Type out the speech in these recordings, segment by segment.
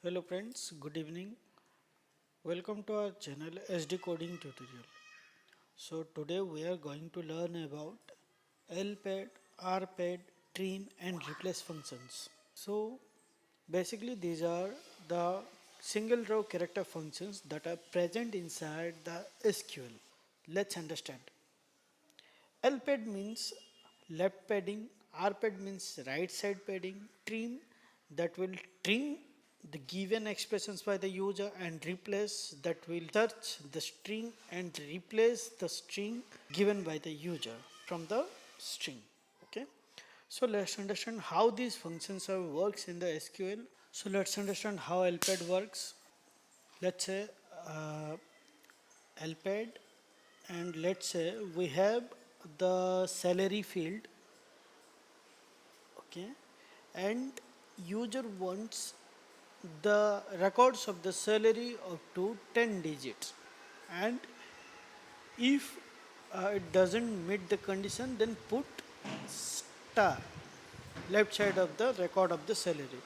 Hello friends, good evening. Welcome to our channel SD Coding Tutorial. So today we are going to learn about LPAD, RPAD, trim and replace functions. So basically these are the single row character functions that are present inside the SQL. Let's understand. LPAD means left padding, RPAD means right side padding, trim that will trim the given expressions by the user and replace that will search the string and replace the string given by the user from the string. Okay. So let's understand how these functions are works in the SQL. So let's understand how LPAD works. Let's say uh, LPAD and let's say we have the salary field, okay, and user wants the records of the salary up to 10 digits, and if it doesn't meet the condition, then put star left side of the record of the salary.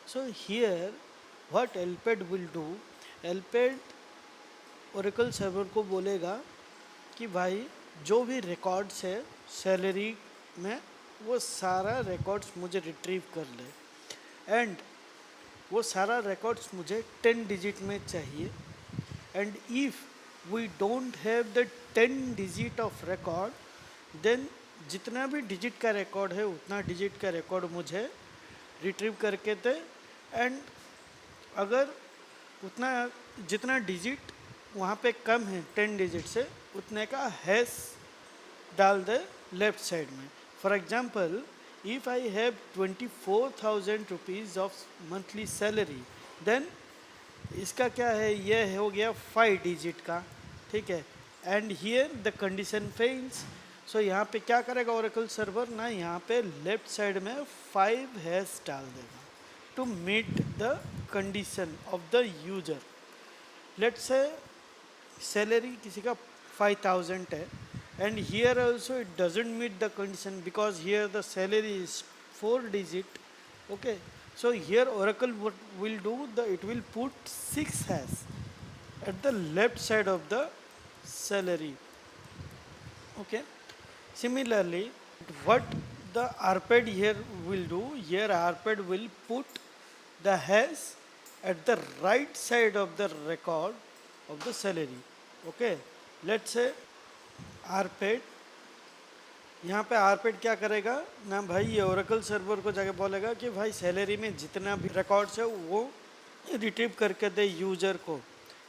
So here what LPAD will do, LPAD Oracle server को बोलेगा कि भाई जो भी records है salary में वो सारा रिकॉर्ड्स मुझे रिट्रीव कर ले एंड वो सारा रिकॉर्ड्स मुझे 10 डिजिट में चाहिए and if we don't have the 10 digit of record then जितना भी डिजिट का रिकॉर्ड है उतना डिजिट का रिकॉर्ड मुझे रिट्रीव करके दे एंड अगर उतना जितना डिजिट वहाँ पे कम है 10 डिजिट से उतने का हैश डाल दे लेफ्ट साइड में. For example if I have 24,000 rupees of monthly salary then इसका क्या है, ये हो गया 5 डिजिट का, ठीक है. And here the condition fails. So यहाँ पे क्या करेगा ओरेकल सर्वर ना, यहाँ पे लेफ्ट साइड में 5 हैश डाल देगा to meet the condition of the user. Let's say salary किसी का 5,000 है and here also it doesn't meet the condition because here the salary is 4 digit. Okay, so here Oracle what will do, the it will put 6 hash at the left side of the salary. Okay, similarly what the RPAD here will do, here RPAD will put the hash at the right side of the record of the salary. Okay, let's say RPAD, यहाँ पे RPAD क्या करेगा ना भाई, ये Oracle server को जाके बोलेगा कि भाई सैलरी में जितना भी रिकॉर्ड्स है वो रिट्रीव करके दे यूजर को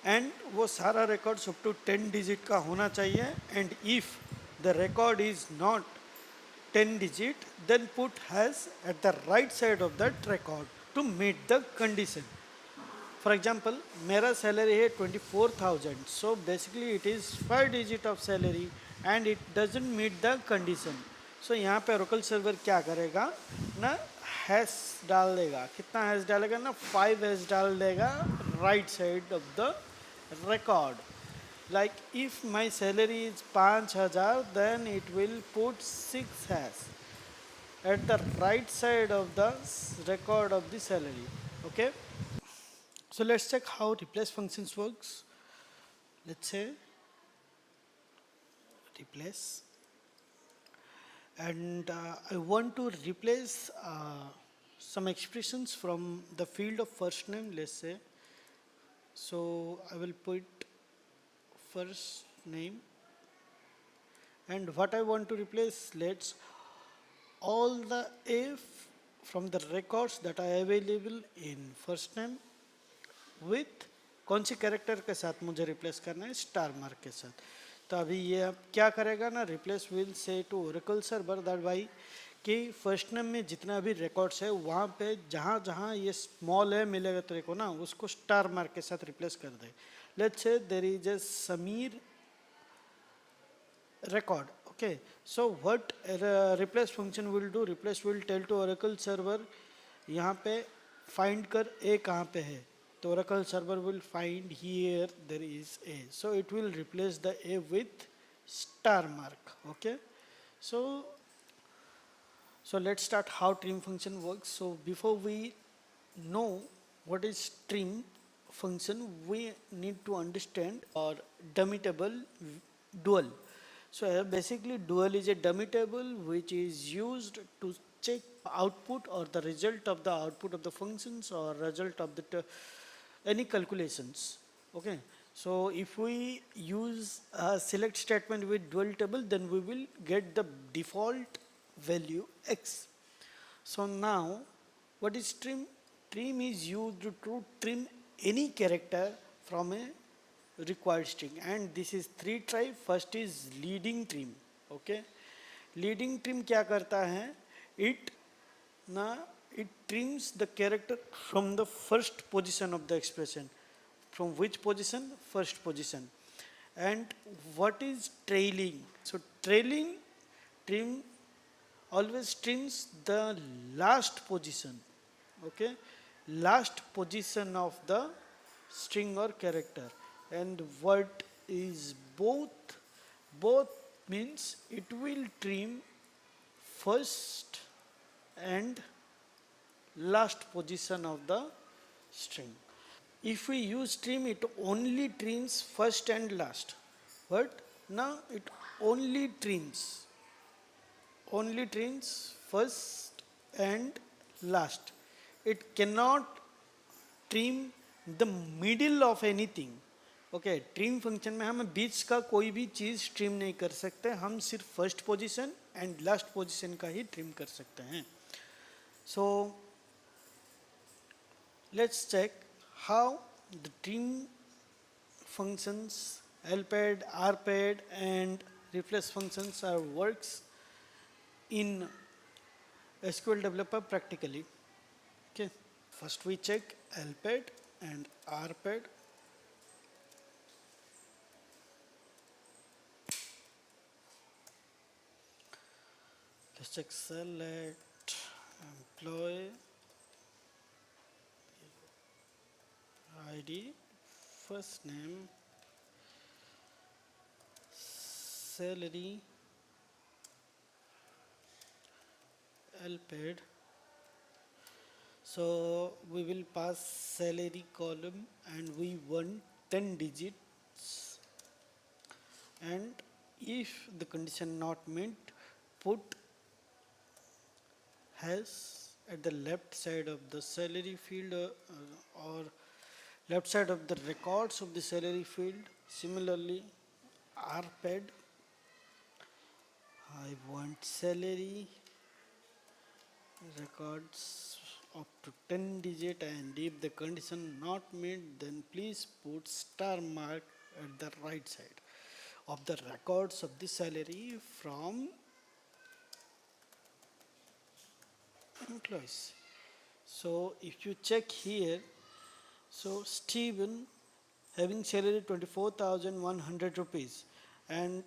एंड वो सारा रिकॉर्ड्स अप टू 10 डिजिट का होना चाहिए and if the record is not 10 digit then put hash at the right side of that record to meet the condition. For example मेरा salary है 24,000, so basically it is 5 digit of salary and it doesn't meet the condition. So यहाँ पे Oracle server क्या करेगा ना, hash डाल देगा. कितना hash डालेगा ना, 5 hash डाल देगा right side of the record. Like if my salary is 5,000 then it will put 6 hash at the right side of the record of the salary. Okay, so let's check how replace functions works. Let's say replace and I want to replace some expressions from the field of first name, let's say. So I will put first name and what I want to replace, let's all the if from the records that are available in first name with कौन सी character के साथ मुझे replace करना है, star mark के साथ. तो अभी ये अब क्या करेगा ना, replace will say to Oracle server that भाई कि फर्स्ट नेम में जितना भी रिकॉर्ड्स है वहाँ पे जहाँ जहाँ ये स्मॉल है मिलेगा तेरे को ना, उसको स्टार मार्क के साथ रिप्लेस कर दे. Let's say there is a Sameer record. Okay, so what replace function will do, replace will tell to oracle server यहाँ पे find कर a कहाँ पे है, तो oracle server will find here there is a, so it will replace the a with star mark. Okay, so let's start how trim function works. So before we know what is trim function, we need to understand or dummy table dual. So basically dual is a dummy table which is used to check output or the result of the output of the functions or result of the any calculations. Okay, so if we use a select statement with dual table, then we will get the default value x. So now, what is trim? Trim is used to trim any character from a required string, and this is three type. First is leading trim. Okay, leading trim क्या करता है? It ना it trims the character from the first position of the expression. From which position? First position. And what is trailing? So trailing trim always trims the last position. Okay, last position of the string or character. And what is both means it will trim first and last position of the string. If we use trim, it only trims first and last. But now it only trims first and last. It cannot trim the middle of anything. Okay, trim function में हम बीच का कोई भी चीज़ trim नहीं कर सकते, हम सिर्फ first position and last position का ही ट्रिम कर सकते हैं. So let's check how the trim functions lpad, rpad and replace functions are works in SQL developer practically. Okay, first we check lpad and rpad. Let's check select employee id, first name, salary, lpad. So we will pass salary column and we want 10 digits, and if the condition not met, put has at the left side of the salary field or left side of the records of the salary field. Similarly, rpad, I want salary records up to 10 digit, and if the condition not met, then please put star mark at the right side of the records of the salary from employees. So if you check here, so Stephen having salary 24,100 rupees, and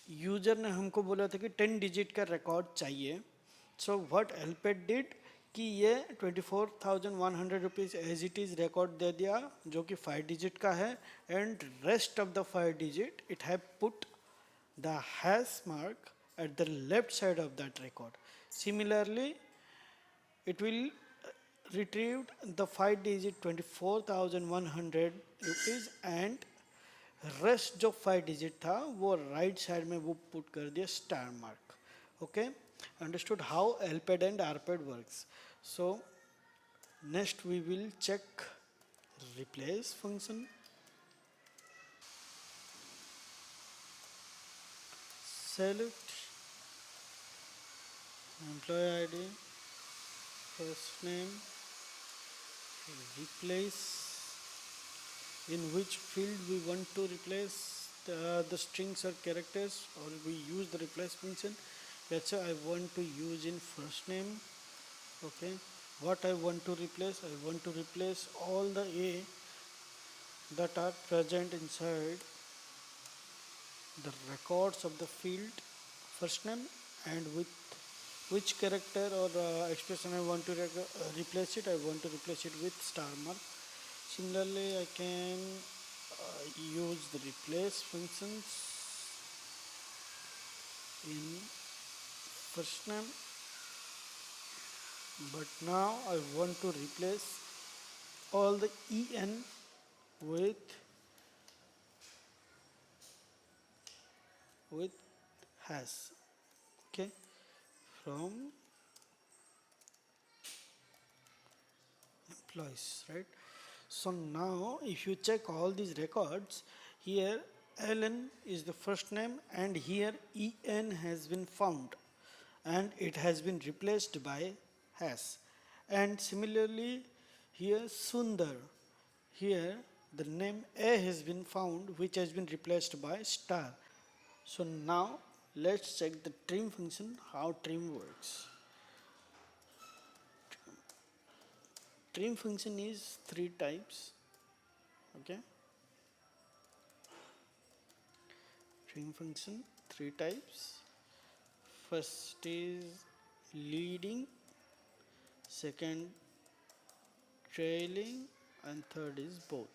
user ने हमको बोला था कि 10 digit का record चाहिए. So what हेल्पेड did कि ये 24,100 rupees as it is record दे दिया जो कि 5 डिजिट का है, and rest of the 5 digit it have put the hash mark at the left side of that record. Similarly, it will retrieve the 5 digit 24,100 rupees, and rest जो 5 digit था वो right side में वो put कर दिया star mark. Okay, understood how lpad and rpad works. So next we will check replace function. Select employee ID, first name, replace, in which field we want to replace the strings or characters, or we use the replace function. Let's say I want to use in first name. Okay, what I want to replace? I want to replace all the a that are present inside the records of the field first name, and with which character or expression I want to replace it. I want to replace it with star mark. Similarly, I can use the replace functions in first name but now I want to replace all the en with with has. Okay, from employees, right? So now if you check all these records, here Ellen is the first name and here en has been found and it has been replaced by has. And similarly here Sundar, here the name a has been found which has been replaced by star. So now let's check the trim function, how trim works. Trim function is three types. Okay, trim function three types. First is leading, second trailing, and third is both.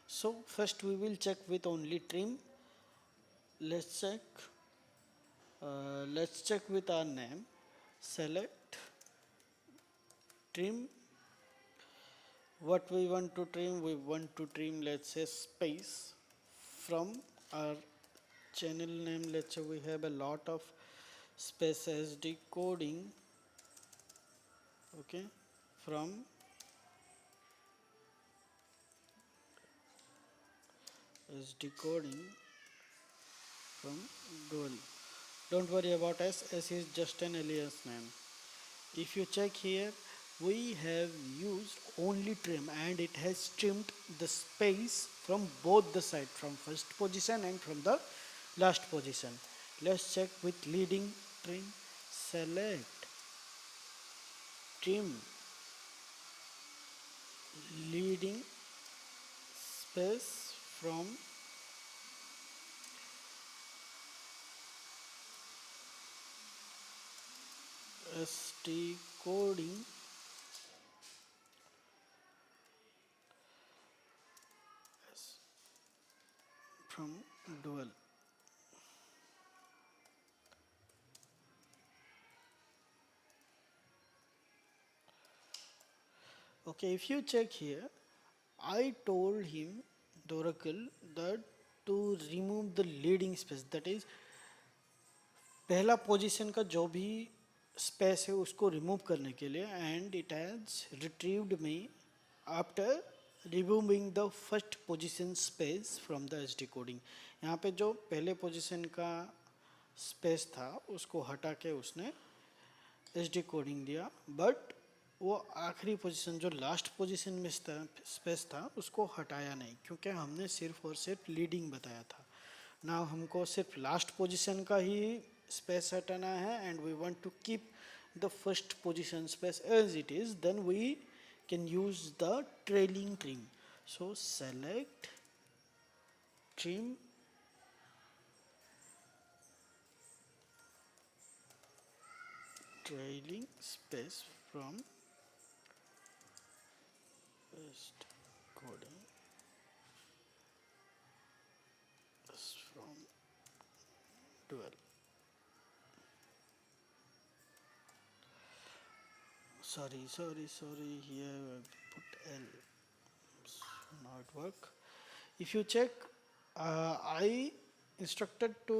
So first we will check with only trim. Let's check. Let's check with our name. Select trim. What we want to trim? We want to trim, let's say, space from our channel name. Let's say we have a lot of space as decoding. Okay, from is decoding from dual. Don't worry about S. S is just an alias name. If you check here, we have used only trim and it has trimmed the space from both the side, from first position and from the last position. Let's check with leading trim. Select trim leading space from ST coding from dual. Okay, if you check here, I told him, the oracle, that to remove the leading space, that is पहला position का जो भी space है उसको remove करने के लिए, and it has retrieved me after removing the first position space from the S D coding. यहाँ पे जो पहले पोजीशन का स्पेस था उसको हटा के उसने एस डी कोडिंग दिया, बट वो आखिरी पोजीशन जो लास्ट पोजीशन में स्पेस था उसको हटाया नहीं, क्योंकि हमने सिर्फ और सिर्फ लीडिंग बताया था. ना हमको सिर्फ लास्ट पोजीशन का ही स्पेस हटाना है and we want to keep the first position space as it is, then we can use the trailing trim. So select trim trailing space from first coding is from dual. Sorry, here I put L, so now it work. If you check, I instructed to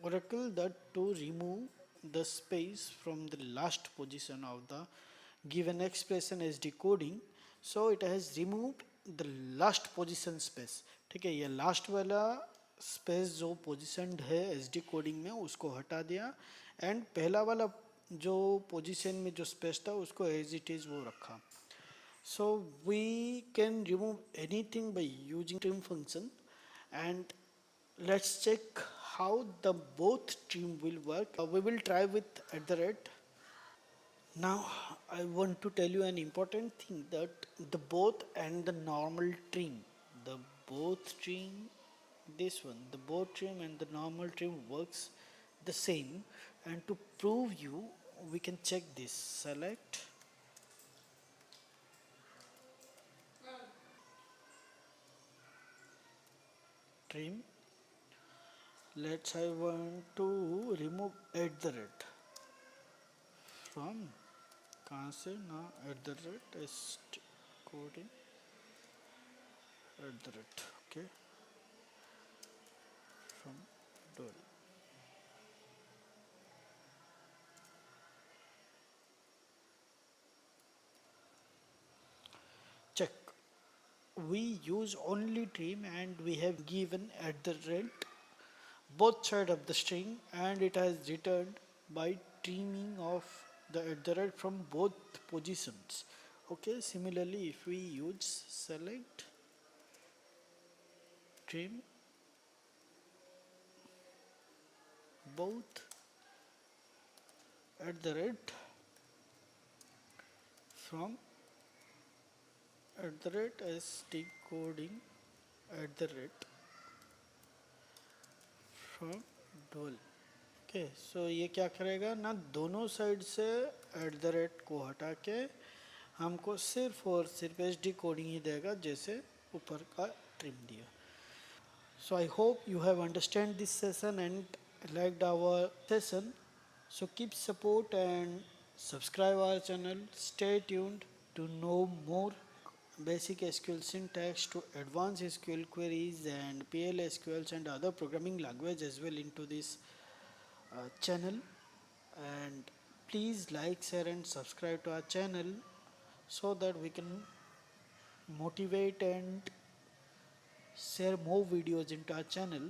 oracle that to remove the space from the last position of the given expression as decoding. So it has removed the last position space. ठीक है, ये last वाला space जो positioned है S D coding में उसको हटा दिया, एंड पहला वाला जो पोजीशन में जो स्पेस था उसको एज इट इज़ वो रखा. So we can remove anything by using trim function, and let's check how the both trim will work. We will try with at the rate. Now I want to tell you an important thing, that the both and the normal trim, the both trim, this one, the both trim and the normal trim works the same. And to prove you, we can check this. Select trim let's I want to remove at the rate from कहाँ से ना at the rate est coding at the rate okay from dol check we use only trim and we have given at the rate both side of the string and it has returned by trimming of the at the rate from both positions. Okay, similarly if we use select trim both at the rate from at the rate st coding at the rate from डोल okay so ये क्या करेगा ना दोनों side से at the rate को हटा के हमको सिर्फ और सिर्फ एच डी कोडिंग ही देगा जैसे ऊपर का ट्रिम दिया. So I hope you have understand this session and liked our session. So keep support and subscribe our channel. Stay tuned to know more basic SQL syntax to advanced SQL queries and PL SQLs and other programming language as well into this channel. And please like, share and subscribe to our channel so that we can motivate and share more videos into our channel.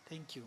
Thank you.